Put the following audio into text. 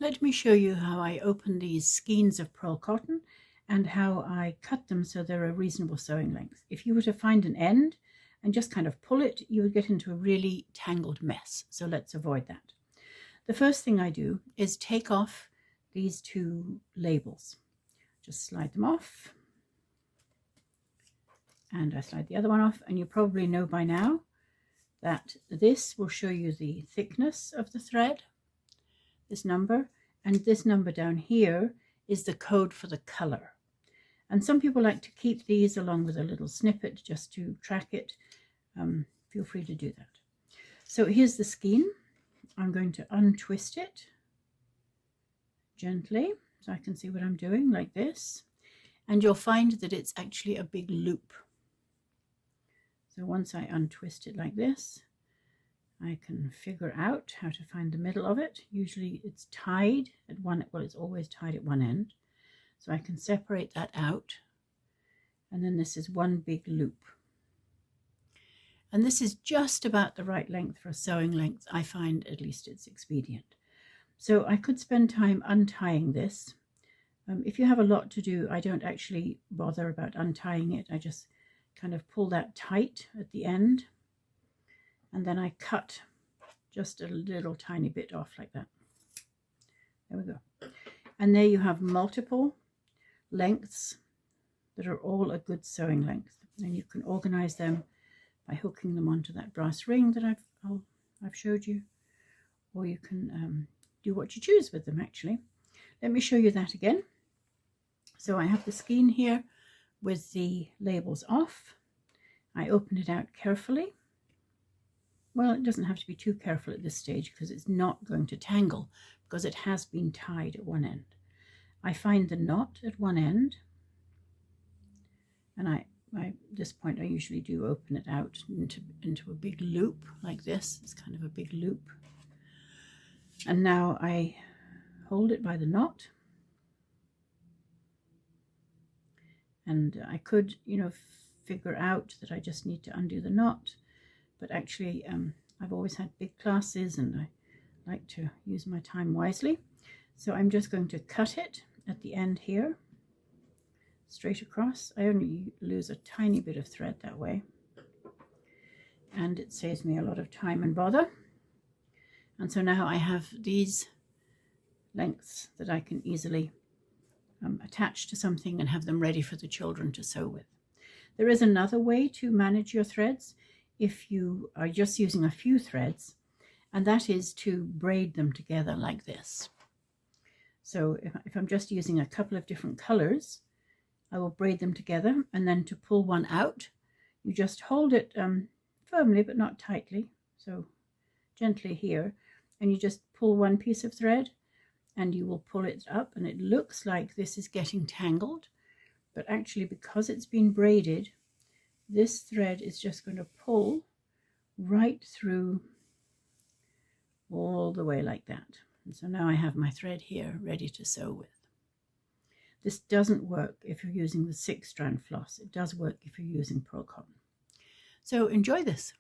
Let me show you how I open these skeins of pearl cotton and how I cut them so they're a reasonable sewing length. If you were to find an end and just kind of pull it, you would get into a really tangled mess. So let's avoid that. The first thing I do is take off these two labels. Just slide them off. And I slide the other one off, and you probably know by now that this will show you the thickness of the thread, this number, and this number down here is the code for the color. And some people like to keep these along with a little snippet just to track it. Feel free to do that. So here's the skein. I'm going to untwist it gently so I can see what I'm doing, like this. And you'll find that it's actually a big loop. So once I untwist it like this, I can figure out how to find the middle of it. Usually it's tied at one, well, it's always tied at one end. So I can separate that out. And then this is one big loop. And this is just about the right length for a sewing length. I find at least it's expedient. So I could spend time untying this. If you have a lot to do, I don't actually bother about untying it. I just kind of pull that tight at the end. And then I cut just a little tiny bit off like that. There we go. And there you have multiple lengths that are all a good sewing length. And you can organize them by hooking them onto that brass ring that I've showed you. Or you can do what you choose with them, actually. Let me show you that again. So I have the skein here with the labels off. I open it out carefully. Well, it doesn't have to be too careful at this stage because it's not going to tangle because it has been tied at one end. I find the knot at one end, and at this point I usually do open it out into a big loop like this. It's kind of a big loop. And now I hold it by the knot. And I could, figure out that I just need to undo the knot. But actually, I've always had big classes and I like to use my time wisely. So I'm just going to cut it at the end here, straight across. I only lose a tiny bit of thread that way. And it saves me a lot of time and bother. And so now I have these lengths that I can easily attach to something and have them ready for the children to sew with. There is another way to manage your threads if you are just using a few threads, and that is to braid them together like this. So if I'm just using a couple of different colors, I will braid them together, and then to pull one out, you just hold it firmly but not tightly, so gently here, and you just pull one piece of thread and you will pull it up, and it looks like this is getting tangled, but actually because it's been braided, this thread is just going to pull right through all the way like that. And so now I have my thread here ready to sew with. This doesn't work if you're using the 6-strand floss. It does work if you're using pearl cotton. So enjoy this.